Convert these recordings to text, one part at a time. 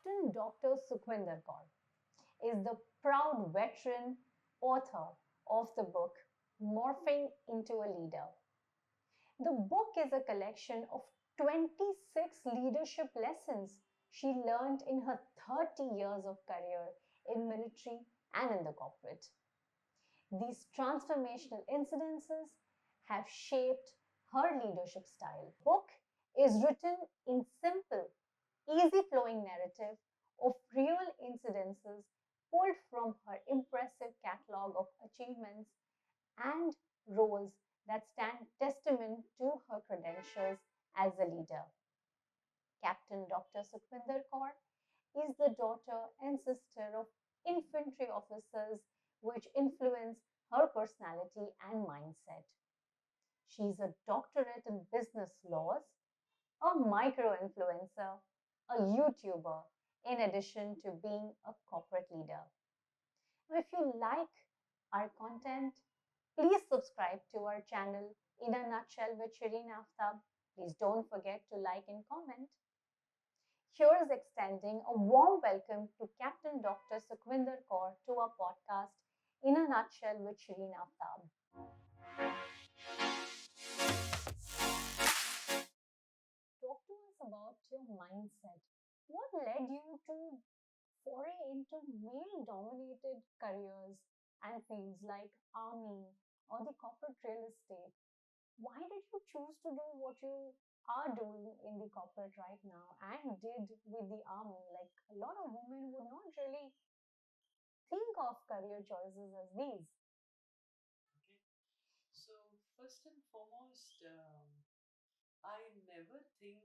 Captain Dr. Sukhwinder Kaur is the proud veteran author of the book Morphing into a Leader. The book is a collection of 26 leadership lessons she learned in her 30 years of career in military and in the corporate. These transformational incidences have shaped her leadership style. The book is written in simple, easy flowing narrative of real incidences pulled from her impressive catalog of achievements and roles that stand testament to her credentials as a leader. Captain Dr. Sukhwinder Kaur is the daughter and sister of infantry officers, which influence her personality and mindset. She's a doctorate in business laws, a micro influencer, a YouTuber, in addition to being a corporate leader. If you like our content, please subscribe to our channel In a Nutshell with Shireen Aftab. Please don't forget to like and comment. Here is extending a warm welcome to Captain Dr. Sukhwinder Kaur to our podcast In a Nutshell with Shireen Aftab. Talk to us about your mindset. What led you to foray into male dominated careers and fields like army or the corporate real estate? Why did you choose to do what you are doing in the corporate right now and did with the army? Like a lot of women would not really think of career choices as these. Okay. So first and foremost, I never think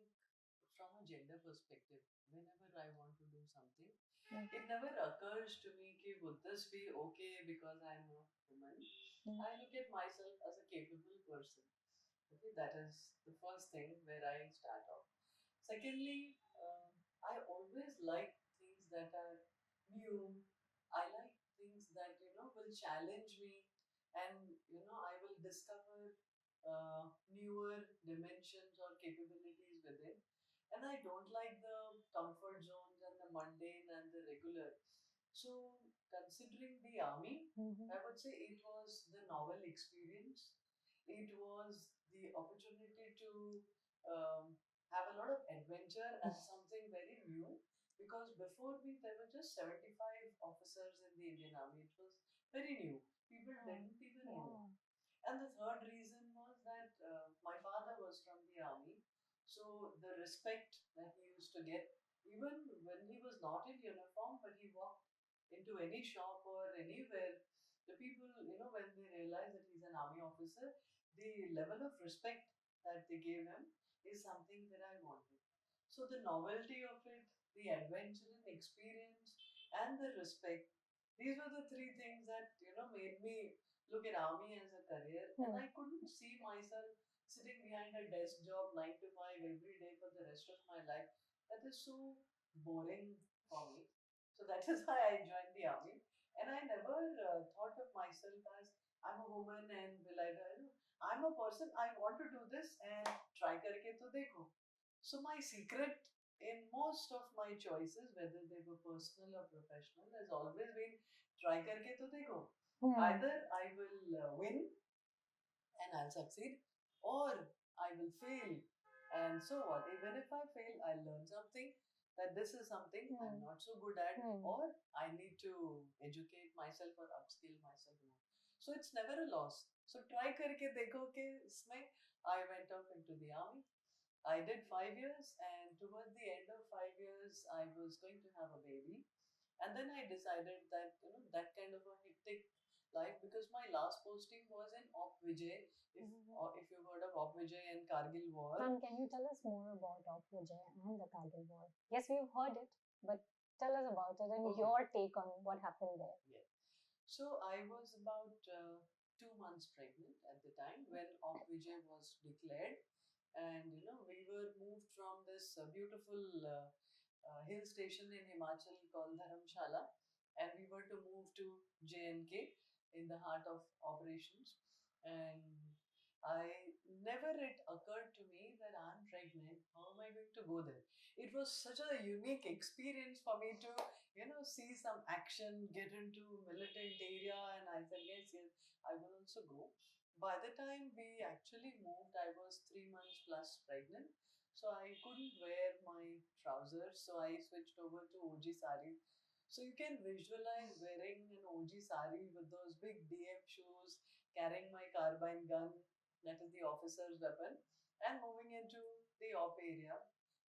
from a gender perspective. Whenever I want to do something, Mm. it never occurs to me कि would this be okay because I'm a woman. Mm. I look at myself as a capable person. Okay, that is the first thing where I start off. Secondly, I always like things that are new. I like things that will challenge me, and I will discover newer dimensions or capabilities within. And I don't like the comfort zones and the mundane and the regular. So, considering the army, Mhm. I would say it was the novel experience. It was the opportunity to have a lot of adventure and something very new. Because before me, there were just 75 officers in the Indian Army. It was very new. People didn't even know. Wow. And the third reason was that my father was from the army. So the respect that he used to get, even when he was not in uniform, but he walked into any shop or anywhere, the people, when they realize that he's an army officer, the level of respect that they gave him is something that I wanted. So the novelty of it, the adventure and experience, and the respect, these were the three things that made me look at army as a career. And I couldn't see myself sitting behind a desk job 9 to 5 every day for the rest of my life. That is so boring for me. So that is why I joined the army. And I never thought of myself as I'm a woman and will I do? I'm a person. I want to do this and try karke to dekho. So my secret in most of my choices, whether they were personal or professional, has always been try karke to dekho. Either I will win and I'll succeed, or I will fail. And so what? Even if I fail, I'll learn something that this is something I'm not so good at, or I need to educate myself or upskill myself more. So it's never a loss. So try karke dekho ke isme I went off into the army. I did 5 years, and towards the end of 5 years, I was going to have a baby. And then I decided that, that kind of a hectic life, because my last posting was in Op Vijay. If you've heard of Op Vijay and Kargil War. Can you tell us more about Op Vijay and the Kargil War? Yes, we've heard it, but tell us about it and your take on what happened there. Yeah. So I was about 2 months pregnant at the time when Op Vijay was declared, and we were moved from this beautiful hill station in Himachal called Dharamshala, and we were to move to JNK in the heart of operations. And I never it occurred to me that I'm pregnant. How am I going to go there? It was such a unique experience for me to, see some action, get into militant area, and I said yes, yes, I will also go. By the time we actually moved, I was 3 months plus pregnant, so I couldn't wear my trousers, so I switched over to OG sari. So you can visualize wearing an OG sari with those big DM shoes, carrying my carbine gun, that is the officer's weapon, and moving into the op area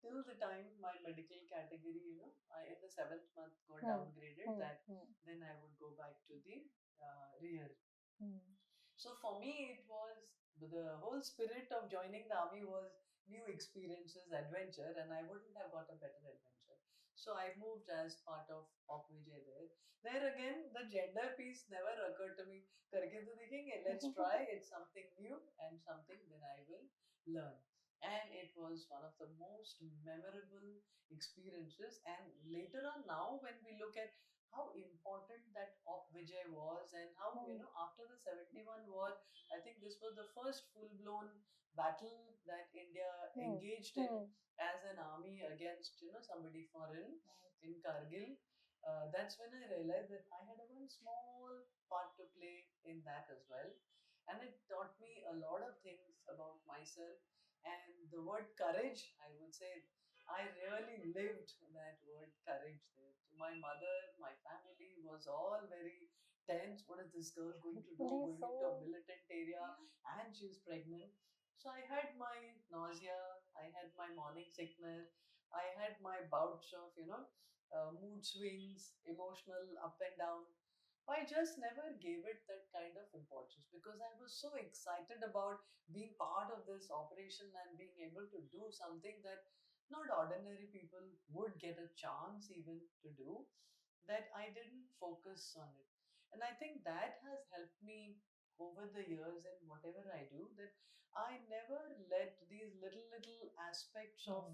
till the time my medical category, I in the 7th month got downgraded. That then I would go back to the rear. So for me, it was the whole spirit of joining the army was new experiences, adventure, and I wouldn't have got a better adventure. So I moved as part of Op Vijay there. There again, the gender piece never occurred to me. करके तो देखेंगे, let's try. It's something new and something that I will learn. And it was one of the most memorable experiences. And later on, now when we look at how important that Op Vijay was, and how, after the 71 war, I think this was the first full blown battle that India engaged in as an army against, somebody foreign in Kargil. That's when I realized that I had a one small part to play in that as well. And it taught me a lot of things about myself. And the word courage, I would say, I really lived that word courage there. My mother, my family was all very tense. What is this girl going to do? Going into a militant area, and she's pregnant. So I had my nausea, I had my morning sickness, I had my bouts of, mood swings, emotional up and down. I just never gave it that kind of importance because I was so excited about being part of this operation and being able to do something that not ordinary people would get a chance even to do, that I didn't focus on it. And I think that has helped me over the years in whatever I do, that I never let these little aspects of,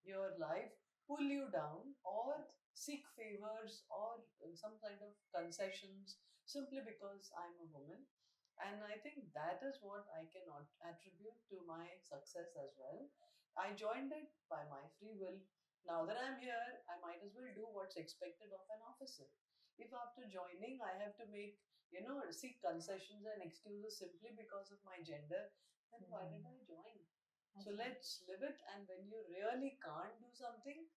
your life pull you down or seek favors or some kind of concessions simply because I'm a woman. And I think that is what I can attribute to my success as well. I joined it by my free will. Now that I'm here, I might as well do what's expected of an officer. If after joining I have to make, seek concessions and excuses simply because of my gender, then why did I join? So let's live it. And when you really can't do something,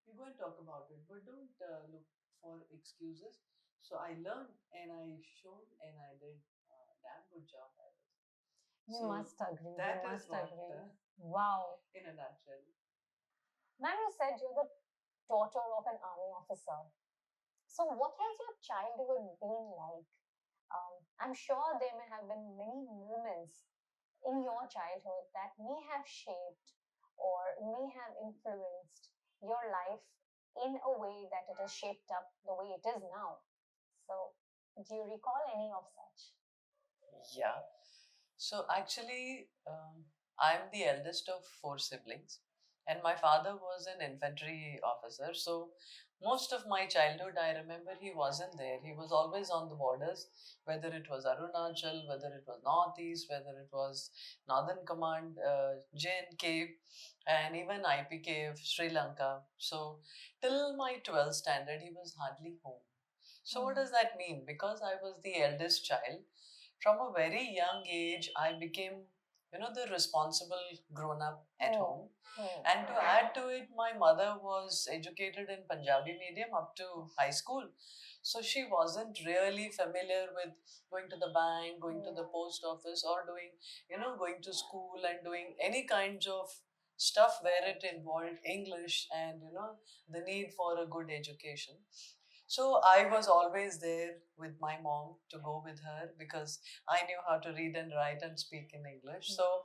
you go and talk about it, but don't look for excuses. So I learned and I showed and I did a damn good job at it. You So must agree. that You is must what, agree. Wow. in a nutshell. Ma'am, you said you're the daughter of an army officer. So, what has your childhood been like? I'm sure there may have been many moments in your childhood that may have shaped or may have influenced your life in a way that it has shaped up the way it is now. So, do you recall any of such? Yeah. So actually, I'm the eldest of four siblings, and my father was an infantry officer. So most of my childhood, I remember he wasn't there. He was always on the borders, whether it was Arunachal, whether it was Northeast, whether it was Northern Command, JNK, and even IPKF, Sri Lanka. So till my 12th standard, he was hardly home. So what does that mean? Because I was the eldest child, from a very young age, I became, the responsible grown up at home. And to add to it, my mother was educated in Punjabi medium up to high school. So she wasn't really familiar with going to the bank, going to the post office, or doing, going to school and doing any kinds of stuff where it involved English and, the need for a good education. So I was always there with my mom to go with her because I knew how to read and write and speak in English. So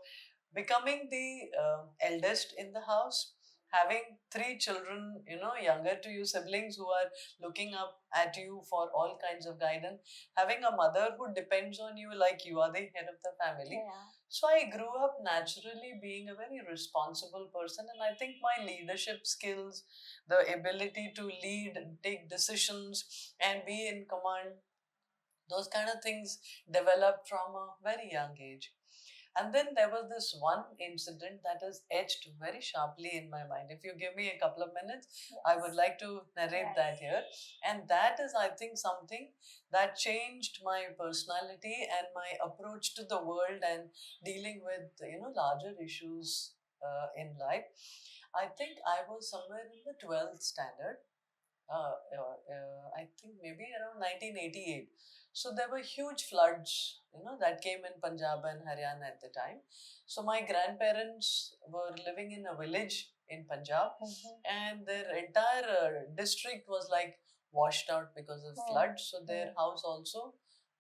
becoming the eldest in the house, having three children, younger to you, siblings who are looking up at you for all kinds of guidance, having a mother who depends on you like you are the head of the family. Yeah. So I grew up naturally being a very responsible person, and I think my leadership skills, the ability to lead, take decisions, and be in command, those kind of things developed from a very young age. And then there was this one incident that is etched very sharply in my mind. If you give me a couple of minutes, I would like to narrate that here. And that is, I think, something that changed my personality and my approach to the world and dealing with, larger issues in life. I think I was somewhere in the 12th standard. I think maybe around 1988. So there were huge floods, that came in Punjab and Haryana at the time. So my grandparents were living in a village in Punjab, and their entire district was like washed out because of floods. So their house also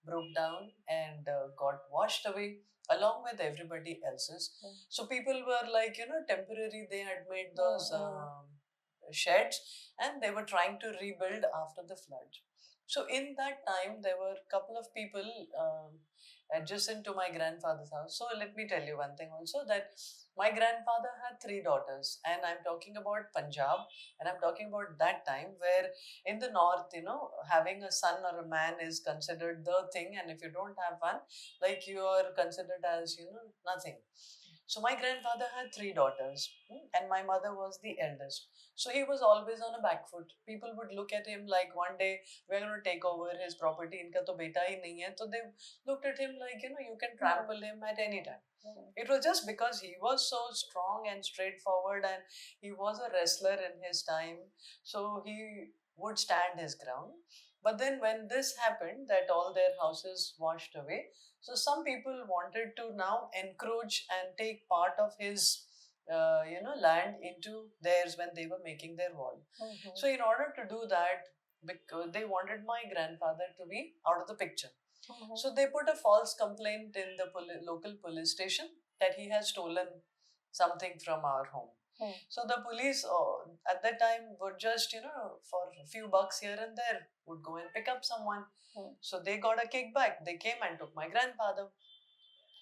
broke down and got washed away along with everybody else's. So people were like, temporary. They had made those sheds and they were trying to rebuild after the flood. So in that time, there were a couple of people adjacent to my grandfather's house. So let me tell you one thing also, that my grandfather had three daughters, and I'm talking about Punjab, and I'm talking about that time where in the north, having a son or a man is considered the thing, and if you don't have one, like you are considered as nothing. So my grandfather had three daughters, and my mother was the eldest. So he was always on a back foot. People would look at him like, one day we're going to take over his property. Inka to beta hi nahi hai. So they looked at him like, you can trample him at any time. It was just because he was so strong and straightforward, and he was a wrestler in his time. So he would stand his ground. But then when this happened, that all their houses washed away, so some people wanted to now encroach and take part of his, land into theirs when they were making their wall. So in order to do that, because they wanted my grandfather to be out of the picture. So they put a false complaint in the local police station that he has stolen something from our home. So the police at that time would just, for a few bucks here and there, would go and pick up someone. So they got a kickback. They came and took my grandfather.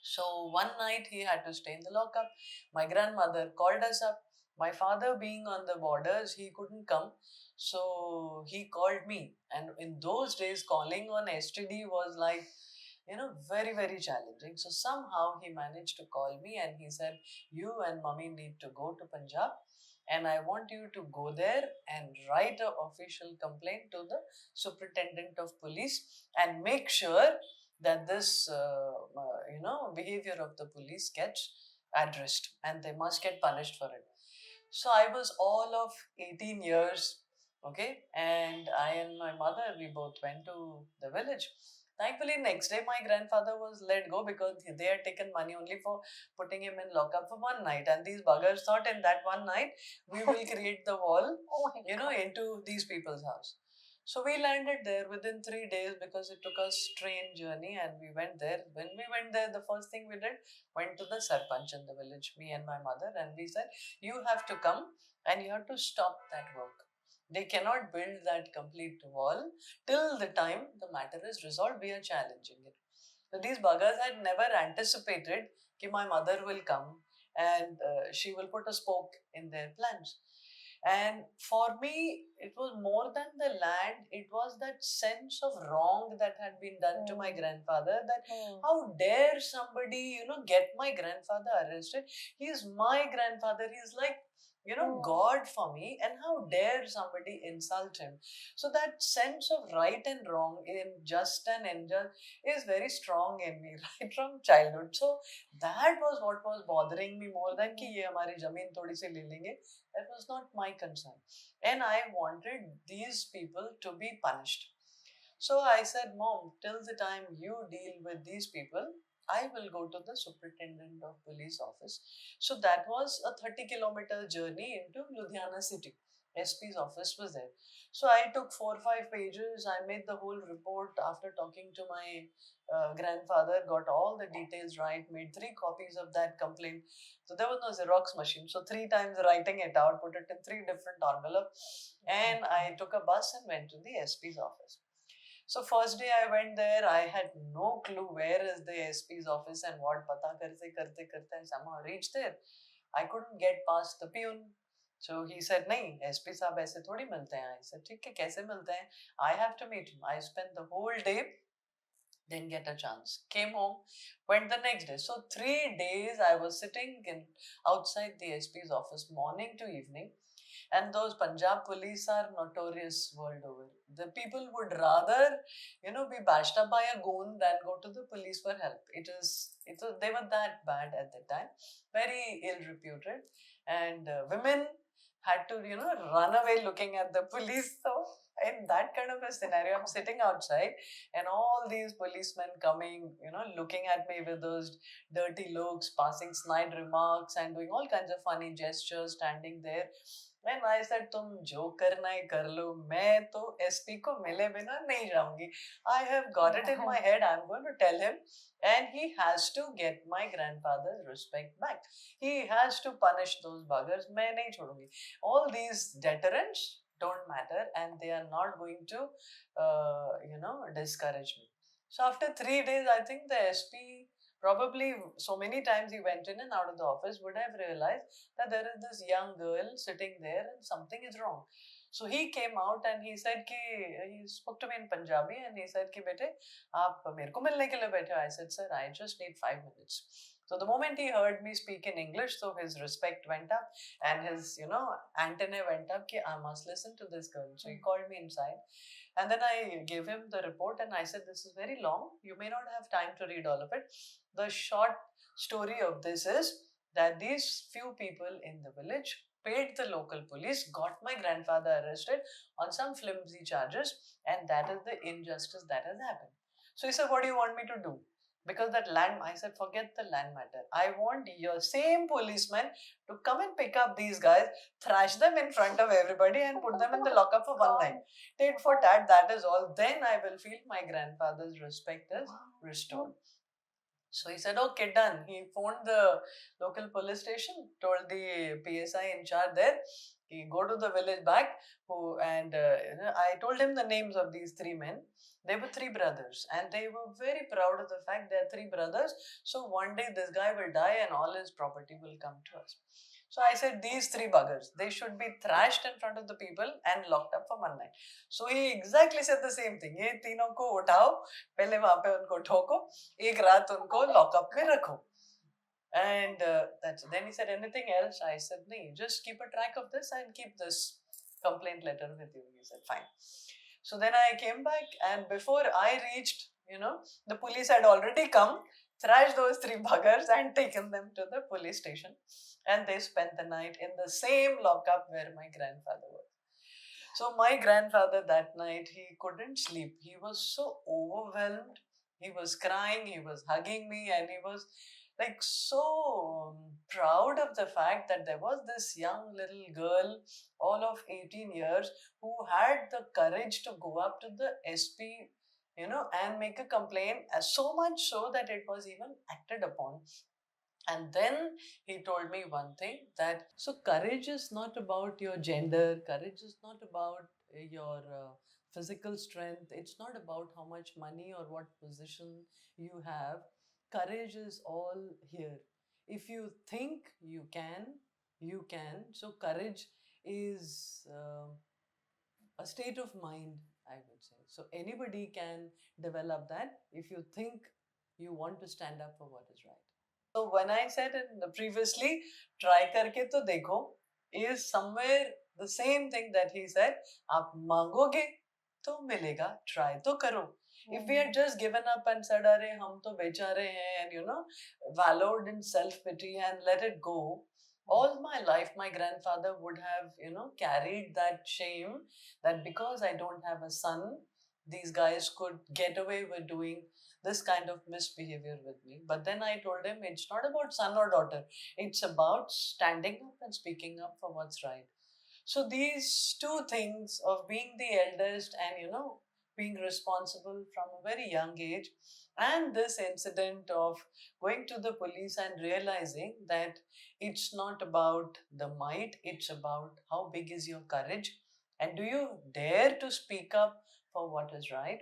So one night he had to stay in the lockup. My grandmother called us up. My father, being on the borders, he couldn't come. So he called me. And in those days, calling on STD was like, very, very challenging. So somehow he managed to call me and he said, "You and mommy need to go to Punjab, and I want you to go there and write an official complaint to the superintendent of police and make sure that this, behavior of the sketch gets addressed and they must get punished for it." So I was all of 18 years, okay, and I and my mother, we both went to the village. Thankfully, next day my grandfather was let go because they had taken money only for putting him in lockup for one night. And these buggers thought in that one night we will create the wall, into these people's house. So we landed there within 3 days because it took us train journey, and we went there. When we went there, the first thing we did, went to the sarpanch in the village, me and my mother, and we said, "You have to come and you have to stop that work. They cannot build that complete wall till the time the matter is resolved. We are challenging it." So these buggers had never anticipated that my mother will come and she will put a spoke in their plans. And for me, it was more than the land, it was that sense of wrong that had been done to my grandfather. That how dare somebody, get my grandfather arrested? He is my grandfather. He's like, God for me, and how dare somebody insult him? So that sense of right and wrong, in just and unjust, is very strong in me right from childhood. So that was what was bothering me more than कि ये हमारी जमीन थोड़ी सी ले लेंगे. That was not my concern. And I wanted these people to be punished. So I said, "Mom, till the time you deal with these people, I will go to the superintendent of police office." So that was a 30-kilometer journey into Ludhiana city. SP's office was there. So I took 4 or 5 pages. I made the whole report after talking to my grandfather, got all the details right, made 3 copies of that complaint. So there was no Xerox machine. So 3 times writing it out, put it in 3 different envelopes, and I took a bus and went to the SP's office. So first day I went there, I had no clue where is the SP's office and what. Pata karte karte and somehow reached there. I couldn't get past the peon. So he said, "नहीं, SP साहब ऐसे थोड़ी मिलते हैं." I said, "ठीक है, कैसे मिलते हैं? I have to meet him." I spent the whole day Didn't get a chance. Came home, went the next day. So 3 days I was sitting in outside the SP's office, morning to evening. And those Punjab police are notorious world over. The people would rather, be bashed up by a goon than go to the police for help. They were that bad at the time, very ill reputed, and women had to, run away looking at the police. So in that kind of a scenario, I'm sitting outside, and all these policemen coming, looking at me with those dirty looks, passing snide remarks, and doing all kinds of funny gestures, standing there. And I said, तुम जो करना है कर लो, मैं तो SP को मिले बिना नहीं जाऊंगी. I have got it in my head. I'm going to tell him, and he has to get my grandfather's respect back. He has to punish those buggers. मैं नहीं छोड़ूंगी. All these deterrents don't matter, and they are not going to, discourage me. So after 3 days, I think the SP, probably so many times he went in and out of the office, would have realized that there is this young girl sitting there and something is wrong. So he came out and he said कि he spoke to me in Punjabi and he said कि बेटे आप मेरे को मिलने के लिए बैठे हो. I said, sir, I just need 5 minutes. So the moment he heard me speak in English, so his respect went up and his, antennae went up कि I must listen to this girl. So he called me inside. And then I gave him the report and I said, this is very long. You may not have time to read all of it. The short story of this is that these few people in the village paid the local police, got my grandfather arrested on some flimsy charges, and that is the injustice that has happened. So he said, what do you want me to do? Because that land, I said, forget the land matter. I want your same policeman to come and pick up these guys, thrash them in front of everybody, and put them in the lockup for one night. Tit for tat, that is all. Then I will feel my grandfather's respect is restored. So he said, okay, done. He phoned the local police station, told the PSI in charge there, he go to the village back, and I told him the names of these three men. They were three brothers, and they were very proud of the fact they are three brothers. So one day this guy will die and all his property will come to us. So I said, these three buggers, they should be thrashed in front of the people and locked up for one night. So he exactly said the same thing. ये तीनों को उठाओ, पहले वहाँ पे उनको ठोको, एक रात उनको लॉकअप में रखो. And then he said, anything else? I said, no, just keep a track of this and keep this complaint letter with you. He said, fine. So then I came back, and before I reached, the police had already come, thrashed those three buggers and taken them to the police station. And they spent the night in the same lockup where my grandfather was. So my grandfather that night, he couldn't sleep. He was so overwhelmed. He was crying, he was hugging me, and he was like so proud of the fact that there was this young little girl, all of 18 years, who had the courage to go up to the SP, and make a complaint, so much so that it was even acted upon. And then he told me one thing, that so courage is not about your gender, courage is not about your physical strength, it's not about how much money or what position you have. Courage is all here. If you think you can, you can. So courage is a state of mind, I would say. So anybody can develop that if you think you want to stand up for what is right. So when I said in the previously, try करके तो देखो, is somewhere the same thing that he said. आप मांगोगे तो मिलेगा, try तो करो. If we had just given up and said, अरे हम तो बेचारे हैं, and wallowed in self-pity and let it go, all my life my grandfather would have, carried that shame that because I don't have a son, these guys could get away with doing this kind of misbehavior with me. But then I told him it's not about son or daughter, it's about standing up and speaking up for what's right. So these two things of being the eldest and being responsible from a very young age, and this incident of going to the police and realizing that it's not about the might, it's about how big is your courage and do you dare to speak up for what is right,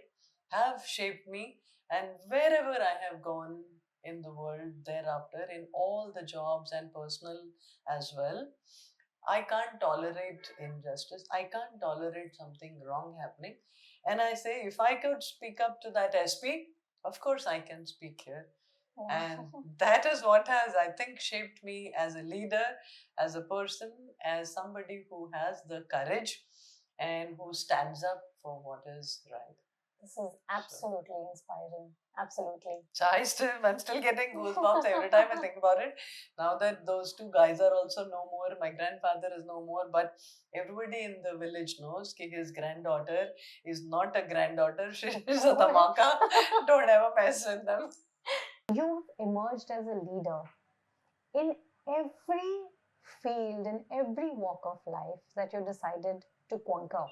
have shaped me. And wherever I have gone in the world thereafter, in all the jobs and personal as well, I can't tolerate injustice. I can't tolerate something wrong happening. And I say, if I could speak up to that SP, Of course, I can speak here. And Wow. that is what has, I think, shaped me as a leader, as a person, as somebody who has the courage and who stands up for what is right. This is absolutely inspiring. Absolutely. So I'm still getting goosebumps every time I think about it. Now that those two guys are also no more, my grandfather is no more, but everybody in the village knows that his granddaughter is not a granddaughter, she is a dhamaka. Don't ever mess with them. You've emerged as a leader in every field, in every walk of life that you decided to conquer.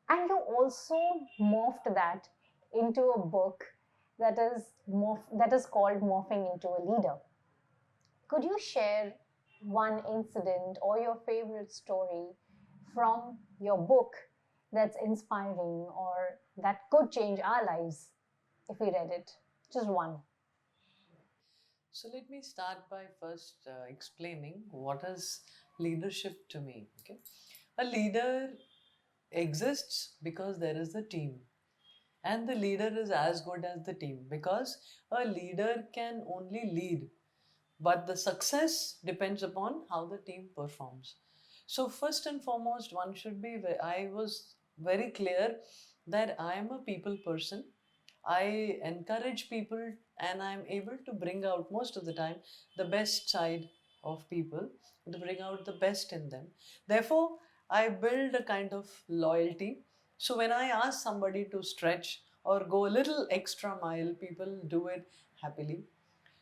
And you also morphed that into a book that is called Morphing into a Leader. Could you share one incident or your favorite story from your book that's inspiring or that could change our lives if we read it? Just one. So let me start by first explaining what is leadership to me. Okay, a leader exists because there is a team, and the leader is as good as the team, because a leader can only lead, but the success depends upon how the team performs. So first and foremost, one should be, I was very clear that I am a people person. I encourage people, and I'm able to bring out most of the time the best side of people, to bring out the best in them. Therefore, I build a kind of loyalty. So when I ask somebody to stretch or go a little extra mile, people do it happily.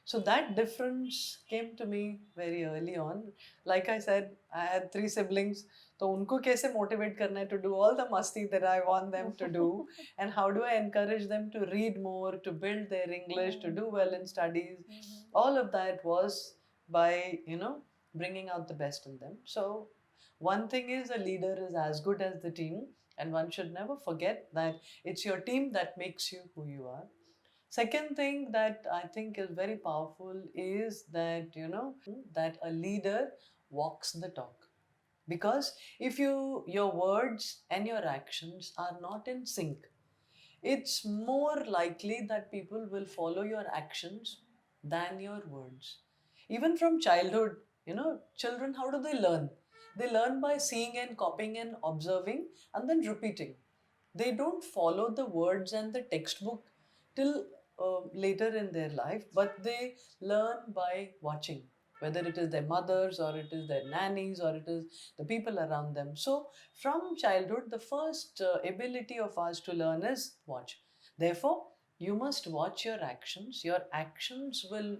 So that difference came to me very early on. Like I said, I had 3 siblings. तो उनको कैसे motivate करना है to do all the masti that I want them to do, and how do I encourage them to read more, to build their English, to do well in studies. All of that was by, bringing out the best in them. So one thing is, a leader is as good as the team, and one should never forget that it's your team that makes you who you are. Second thing that I think is very powerful is that, that a leader walks the talk. Because if your words and your actions are not in sync, it's more likely that people will follow your actions than your words. Even from childhood, children, how do they learn? They learn by seeing and copying and observing and then repeating. They don't follow the words and the textbook till later in their life, but they learn by watching, whether it is their mothers or it is their nannies or it is the people around them. So from childhood, the first ability of us to learn is watch. Therefore, you must watch your actions. Your actions will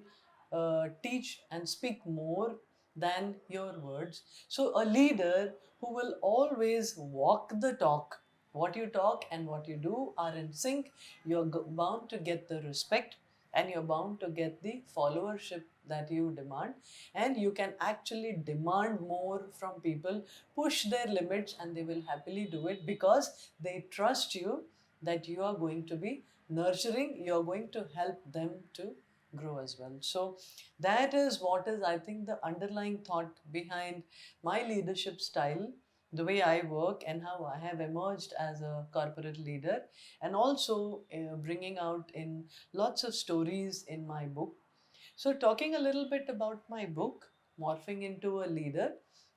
teach and speak more than your words. So a leader who will always walk the talk, what you talk and what you do are in sync, you're bound to get the respect, and you're bound to get the followership that you demand, and you can actually demand more from people, push their limits, and they will happily do it because they trust you, that you are going to be nurturing, you're going to help them to grow as well. So that is what is, I think, the underlying thought behind my leadership style, the way I work, and how I have emerged as a corporate leader, and also bringing out in lots of stories in my book. So, talking a little bit about my book, Morphing into a Leader,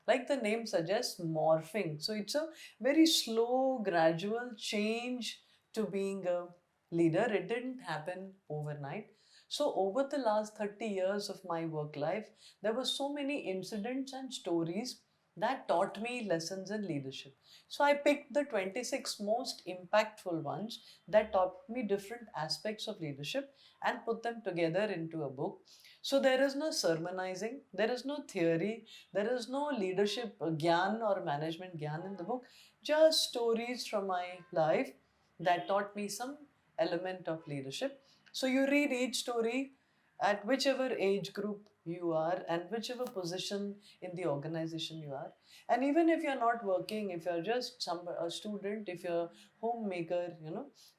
like the name suggests, morphing. So, it's a very slow, gradual change to being a leader. It didn't happen overnight. So, over the last 30 years of my work life, there were so many incidents and stories that taught me lessons in leadership. So, I picked the 26 most impactful ones that taught me different aspects of leadership and put them together into a book. So there is no sermonizing, there is no theory, there is no leadership gyan or management gyan in the book, just stories from my life that taught me some element of leadership. So you read each story at whichever age group you are and whichever position in the organization you are. And even if you're not working, if you're just a student, if you're a homemaker,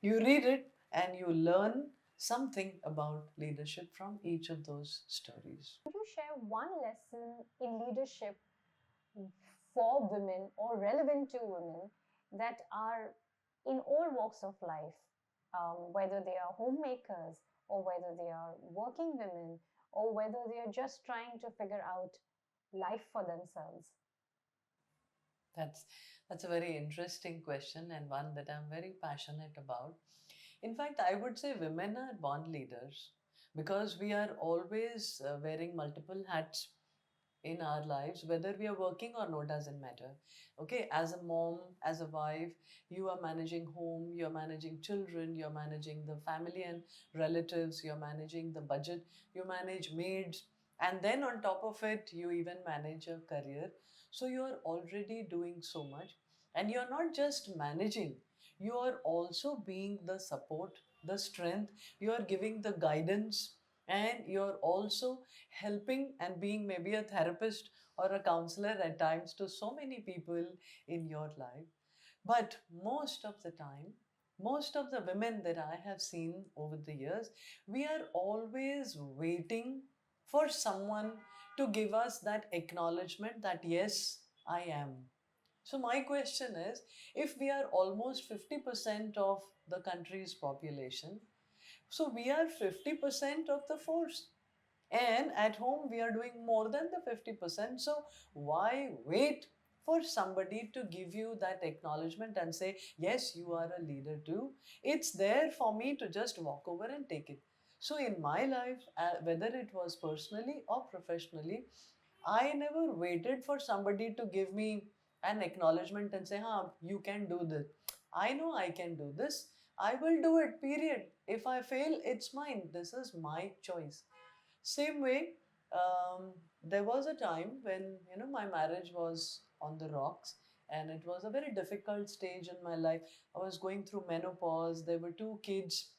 you read it and you learn something about leadership from each of those stories. Could you share one lesson in leadership for women or relevant to women that are in all walks of life whether they are homemakers or whether they are working women or whether they are just trying to figure out life for themselves? That's that's a very interesting question and one that I'm very passionate about. In fact, I would say women are born leaders because we are always wearing multiple hats in our lives, whether we are working or not, doesn't matter. Okay, as a mom, as a wife, you are managing home, you're managing children, you're managing the family and relatives, you're managing the budget, you manage maids, and then on top of it, you even manage your career. So you're already doing so much, and you're not just managing, you are also being the support, the strength, you are giving the guidance, and you're also helping and being maybe a therapist or a counselor at times to so many people in your life. But most of the time, most of the women that I have seen over the years, we are always waiting for someone to give us that acknowledgement that yes, I am. So, my question is, if we are almost 50% of the country's population, so we are 50% of the force, and at home we are doing more than the 50%. So why wait for somebody to give you that acknowledgement and say yes, you are a leader too? It's there for me to just walk over and take it. So in my life, whether it was personally or professionally, I never waited for somebody to give me an acknowledgement and say, "Ha, you can do this. I know I can do this. I will do it, period. If I fail, it's mine. This is my choice." Same way, there was a time when my marriage was on the rocks, and it was a very difficult stage in my life. I was going through menopause. There were two kids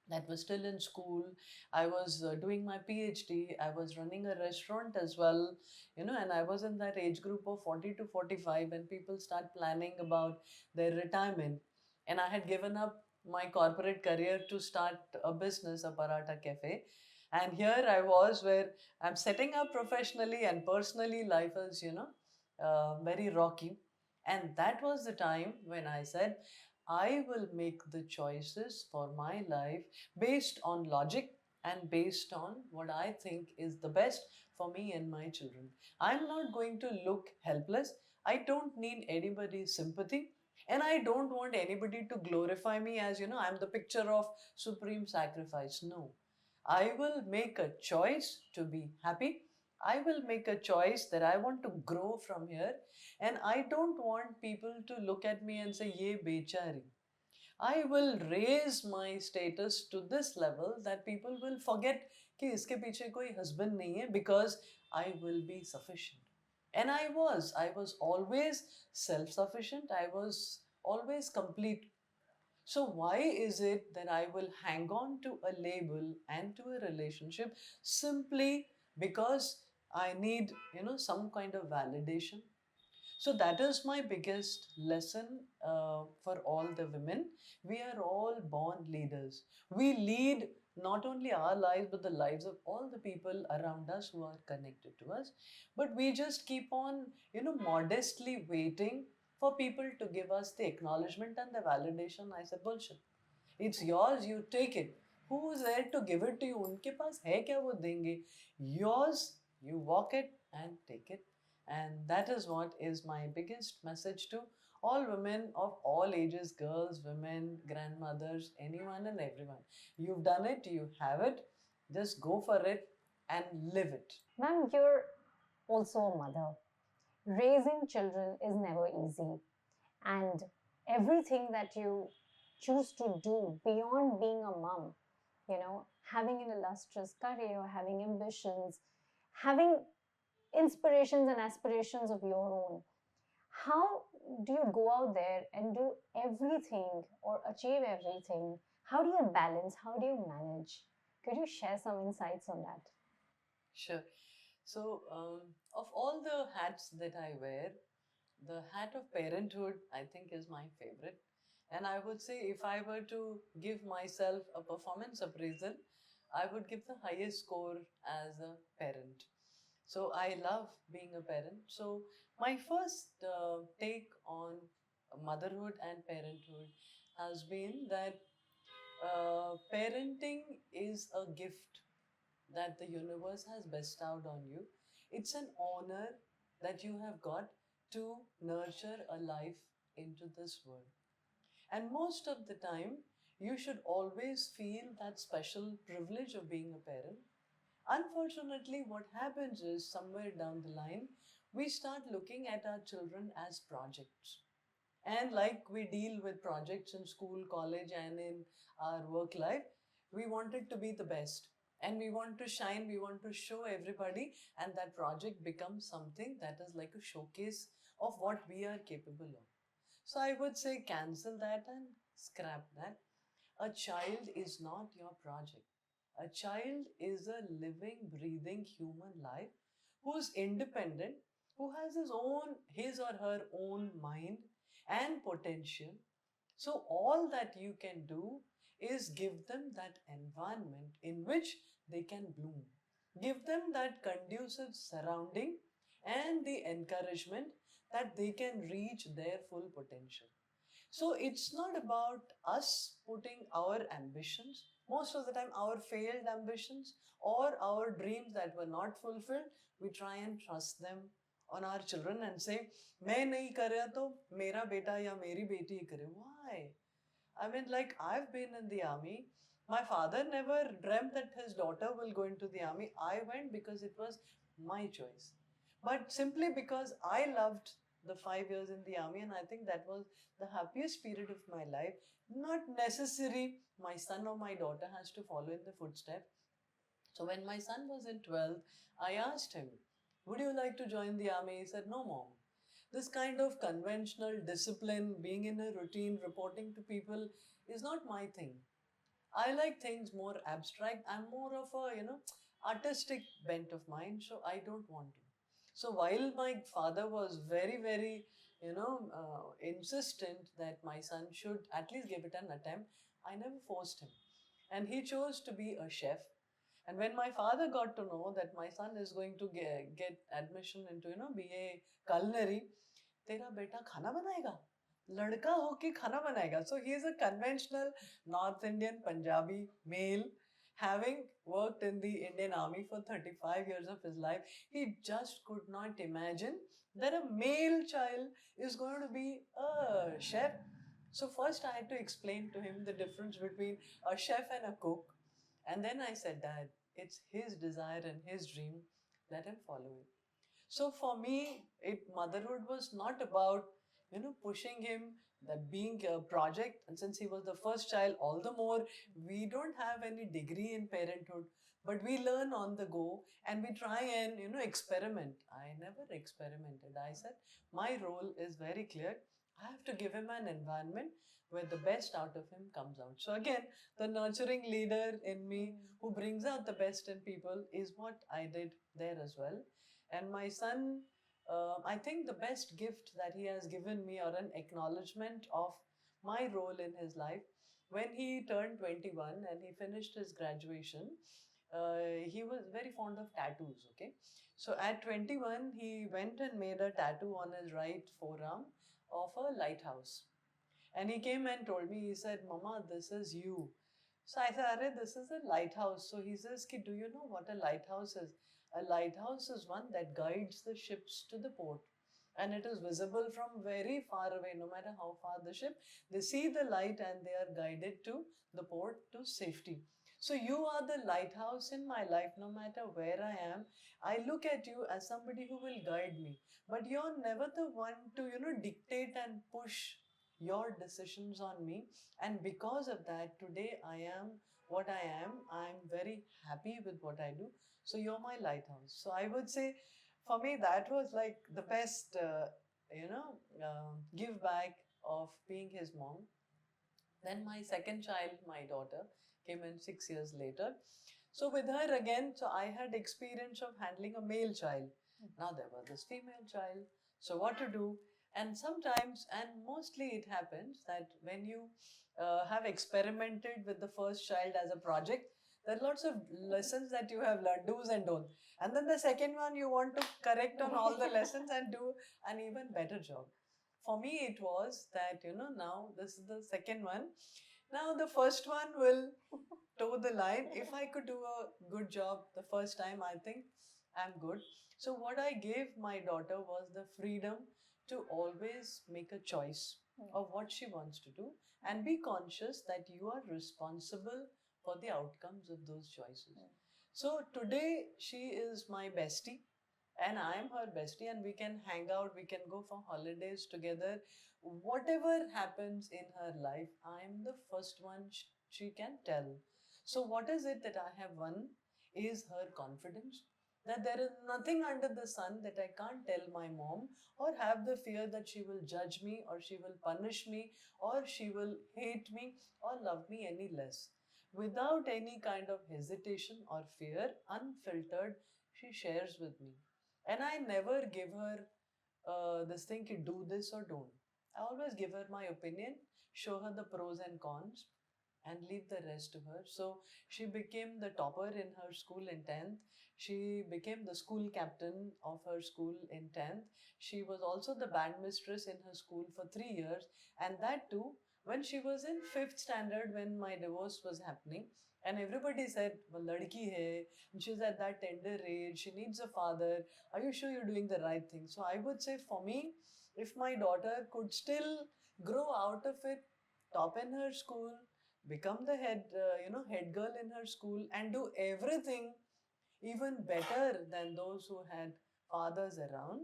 that were still in school. I was doing my PhD. I was running a restaurant as well, and I was in that age group of 40 to 45 when people start planning about their retirement. And I had given up my corporate career to start a business, a paratha cafe. And here I was, where I'm setting up professionally and personally, life is, very rocky. And that was the time when I said, I will make the choices for my life based on logic and based on what I think is the best for me and my children. I'm not going to look helpless. I don't need anybody's sympathy. And I don't want anybody to glorify me as, I'm the picture of supreme sacrifice. No. I will make a choice to be happy. I will make a choice that I want to grow from here. And I don't want people to look at me and say, Ye bechari. I will raise my status to this level that people will forget कि इसके पीछे कोई husband नहीं है, because I will be sufficient. And I was always self-sufficient. I was always complete. So why is it that I will hang on to a label and to a relationship simply because I need, some kind of validation? So that is my biggest lesson for all the women. We are all born leaders. We lead not only our lives but the lives of all the people around us who are connected to us. But we just keep on, modestly waiting for people to give us the acknowledgement and the validation. I said bullshit. It's yours. You take it. Who is there to give it to you? उनके पास है क्या वो देंगे? Yours. You walk it and take it. And that is what is my biggest message to all women of all ages, girls, women, grandmothers, anyone and everyone. You've done it, you have it, just go for it and live it. Ma'am, you're also a mother. Raising children is never easy, and everything that you choose to do beyond being a mom, having an illustrious career, having ambitions, having inspirations and aspirations of your own, how do you go out there and do everything or achieve everything? How do you balance? How do you manage? Could you share some insights on that? Sure. So, of all the hats that I wear, the hat of parenthood, I think, is my favorite. And I would say, if I were to give myself a performance appraisal, I would give the highest score as a parent. So I love being a parent. So my first take on motherhood and parenthood has been that Parenting is a gift that the universe has bestowed on you. It's an honor that you have got to nurture a life into this world. And most of the time, you should always feel that special privilege of being a parent. Unfortunately, what happens is somewhere down the line, we start looking at our children as projects. And like we deal with projects in school, college, and in our work life, we want it to be the best. And we want to shine, we want to show everybody, and that project becomes something that is like a showcase of what we are capable of. So I would say cancel that and scrap that. A child is not your project. A child is a living, breathing human life who's independent, who has his or her own mind and potential. So all that you can do is give them that environment in which they can bloom. Give them that conducive surrounding and the encouragement that they can reach their full potential. So it's not about us putting our ambitions, most of the time our failed ambitions or our dreams that were not fulfilled, we try and trust them on our children and say, मैं नहीं कर रहा तो मेरा बेटा या मेरी बेटी ही करे. Why? I mean, like, I've been in the army. My father never dreamt that his daughter will go into the army. I went because it was my choice. But simply because I loved the 5 years in the army, and I think that was the happiest period of my life. Not necessary my son or my daughter has to follow in the footsteps. So when my son was in 12th, I asked him, would you like to join the army? He said, no, mom. This kind of conventional discipline, being in a routine, reporting to people is not my thing. I like things more abstract. I'm more of a, artistic bent of mine, so I don't want to. So while my father was very, very, insistent that my son should at least give it an attempt, I never forced him. And he chose to be a chef. And when my father got to know that my son is going to get admission into, BA culinary, तेरा बेटा खाना बनाएगा लड़का होके खाना बनाएगा. So he is a conventional North Indian Punjabi male having worked in the Indian Army for 35 years of his life. He just could not imagine that a male child is going to be a chef. So first I had to explain to him the difference between a chef and a cook. And then I said, Dad, it's his desire and his dream. Let him follow it. So for me, motherhood was not about, pushing him, that being a project. And since he was the first child, all the more, we don't have any degree in parenthood, but we learn on the go and we try and, experiment. I never experimented. I said, my role is very clear. I have to give him an environment where the best out of him comes out. So again, the nurturing leader in me who brings out the best in people is what I did there as well. And my son, I think the best gift that he has given me, or an acknowledgement of my role in his life, when he turned 21 and he finished his graduation, he was very fond of tattoos. Okay. So at 21, he went and made a tattoo on his right forearm of a lighthouse. And he came and told me, he said, Mama, this is you. So I said, Arre, this is a lighthouse. So he says, do you know what a lighthouse is? A lighthouse is one that guides the ships to the port. And it is visible from very far away, no matter how far the ship. They see the light and they are guided to the port to safety. So you are the lighthouse in my life, no matter where I am. I look at you as somebody who will guide me. But you're never the one to, dictate and push your decisions on me. And because of that, today I am what I am. I'm very happy with what I do. So you're my lighthouse. So I would say for me, that was like the best, give back of being his mom. Then my second child, my daughter, came in 6 years later. So with her again, so I had experience of handling a male child. Now there was this female child. So what to do? And sometimes, and mostly it happens that when you have experimented with the first child as a project, there are lots of lessons that you have learned, do's and don'ts. And then the second one, you want to correct on all the lessons and do an even better job. For me, it was that, now this is the second one. Now the first one will toe the line. If I could do a good job the first time, I think I'm good. So, what I gave my daughter was the freedom to always make a choice of what she wants to do and be conscious that you are responsible for the outcomes of those choices. So, today she is my bestie and I am her bestie, and we can hang out, we can go for holidays together. Whatever happens in her life, I am the first one she can tell. So, what is it that I have won is her confidence. That there is nothing under the sun that I can't tell my mom or have the fear that she will judge me or she will punish me or she will hate me or love me any less. Without any kind of hesitation or fear, unfiltered, she shares with me. And I never give her this thing, ki do this or don't. I always give her my opinion, show her the pros and cons, and leave the rest to her. So she became the topper in her school in 10th. She became the school captain of her school in 10th. She was also the band mistress in her school for 3 years. And that too, when she was in 5th standard, when my divorce was happening. And everybody said, well, ladki hai, and she's at that tender age, she needs a father. Are you sure you're doing the right thing? So I would say for me, if my daughter could still grow out of it, top in her school, become the head girl in her school, and do everything even better than those who had fathers around.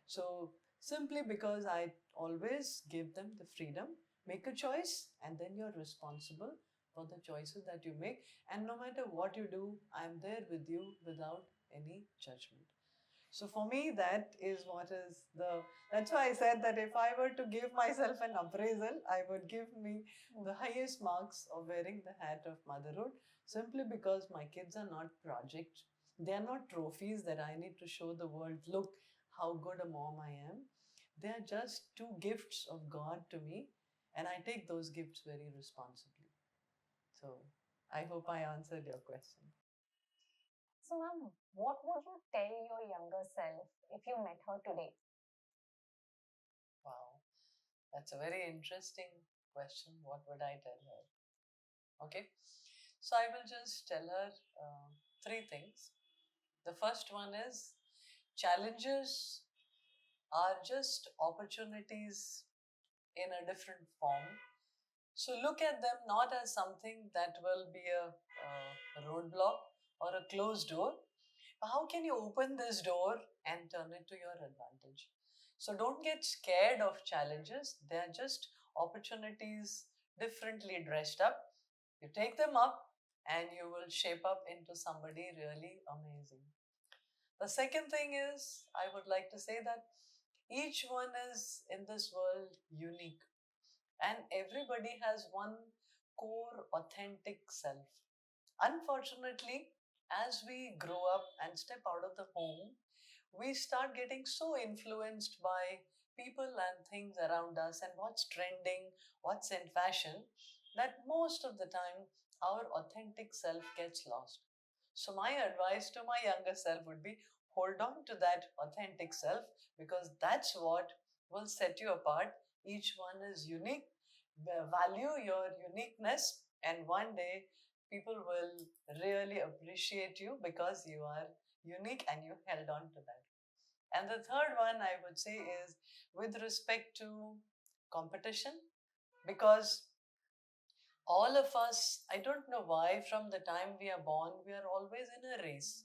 So simply because I always give them the freedom, make a choice, and then you're responsible for the choices that you make. And no matter what you do, I'm there with you without any judgment. So for me, that is what is the. That's why I said that if I were to give myself an appraisal, I would give me the highest marks of wearing the hat of motherhood, simply because my kids are not projects. They are not trophies that I need to show the world. Look how good a mom I am. They are just two gifts of God to me, and I take those gifts very responsibly. So I hope I answered your question. So, ma'am, what would you tell your younger self if you met her today? Wow, that's a very interesting question. What would I tell her? Okay, so I will just tell her three things. The first one is challenges are just opportunities in a different form. So look at them not as something that will be a roadblock or a closed door. How can you open this door and turn it to your advantage? So don't get scared of challenges. They are just opportunities differently dressed up. You take them up and you will shape up into somebody really amazing. The second thing is, I would like to say that each one is in this world unique, and everybody has one core authentic self. Unfortunately, as we grow up and step out of the home, we start getting so influenced by people and things around us and what's trending, what's in fashion, that most of the time our authentic self gets lost. So, my advice to my younger self would be hold on to that authentic self, because that's what will set you apart. Each one is unique. Value your uniqueness, and one day people will really appreciate you because you are unique and you held on to that. And the third one I would say is with respect to competition, because all of us, I don't know why, from the time we are born, we are always in a race.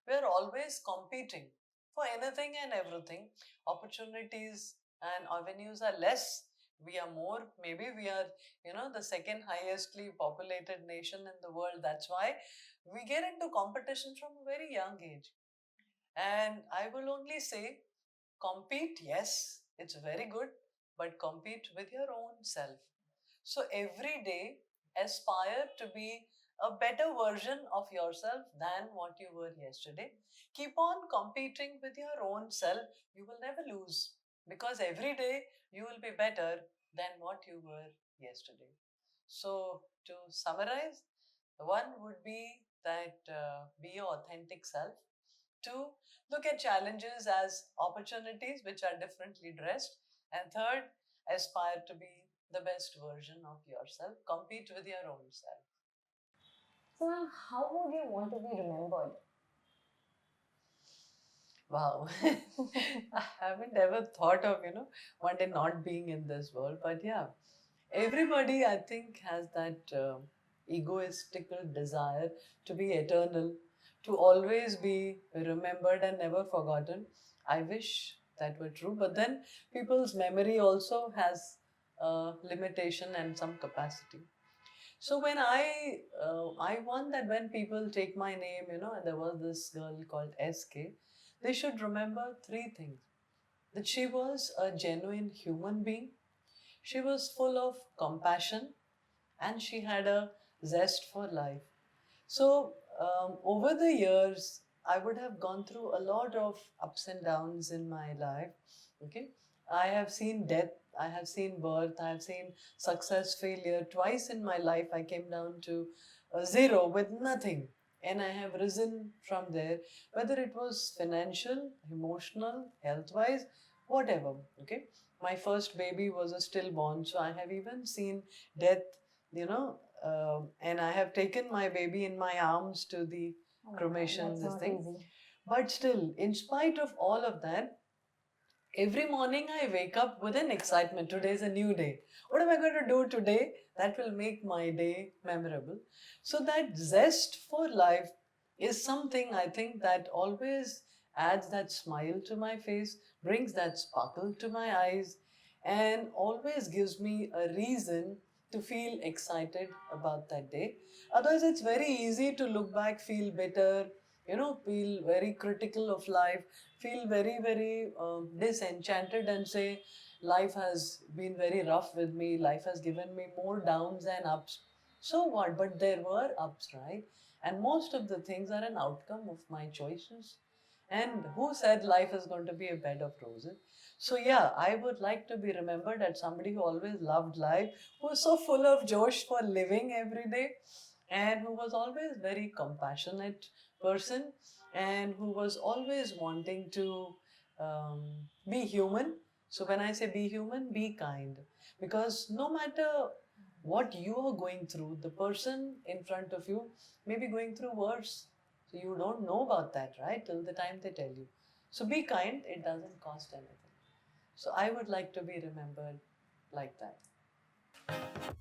We are always competing for anything and everything. Opportunities and avenues are less. We are more, maybe we are, the second highestly populated nation in the world. That's why we get into competition from a very young age. And I will only say compete, yes, it's very good, but compete with your own self. So every day, aspire to be a better version of yourself than what you were yesterday. Keep on competing with your own self. You will never lose, because every day you will be better than what you were yesterday. So, to summarize, one would be that be your authentic self. Two, look at challenges as opportunities which are differently dressed. And third, aspire to be the best version of yourself. Compete with your own self. So, ma'am, how would you want to be remembered? Wow. I haven't ever thought of, one day not being in this world. But yeah, everybody, I think, has that egoistical desire to be eternal, to always be remembered and never forgotten. I wish that were true. But then people's memory also has limitation and some capacity. So when I want that when people take my name, and there was this girl called SK, they should remember three things: that she was a genuine human being, she was full of compassion, and she had a zest for life. So over the years, I would have gone through a lot of ups and downs in my life. Okay, I have seen death, I have seen birth, I have seen success, failure. Twice in my life, I came down to zero with nothing, and I have risen from there. Whether it was financial, emotional, health-wise, whatever. Okay, my first baby was a stillborn, so I have even seen death. And I have taken my baby in my arms to the Oh my God, cremation, that's this not thing. easy. But still, in spite of all of that, every morning I wake up with an excitement. Today is a new day. What am I going to do today that will make my day memorable? So, that zest for life is something I think that always adds that smile to my face, brings that sparkle to my eyes, and always gives me a reason to feel excited about that day. Otherwise, it's very easy to look back, feel bitter, feel very critical of life, feel very, very disenchanted, and say, life has been very rough with me, life has given me more downs than ups. So what? But there were ups, right? And most of the things are an outcome of my choices. And who said life is going to be a bed of roses? So, yeah, I would like to be remembered as somebody who always loved life, who was so full of josh for living every day, and who was always very compassionate person, and who was always wanting to be human. So when I say be human, be kind, because no matter what you are going through, the person in front of you may be going through worse. So you don't know about that, right, till the time they tell you. So be kind, it doesn't cost anything. So I would like to be remembered like that.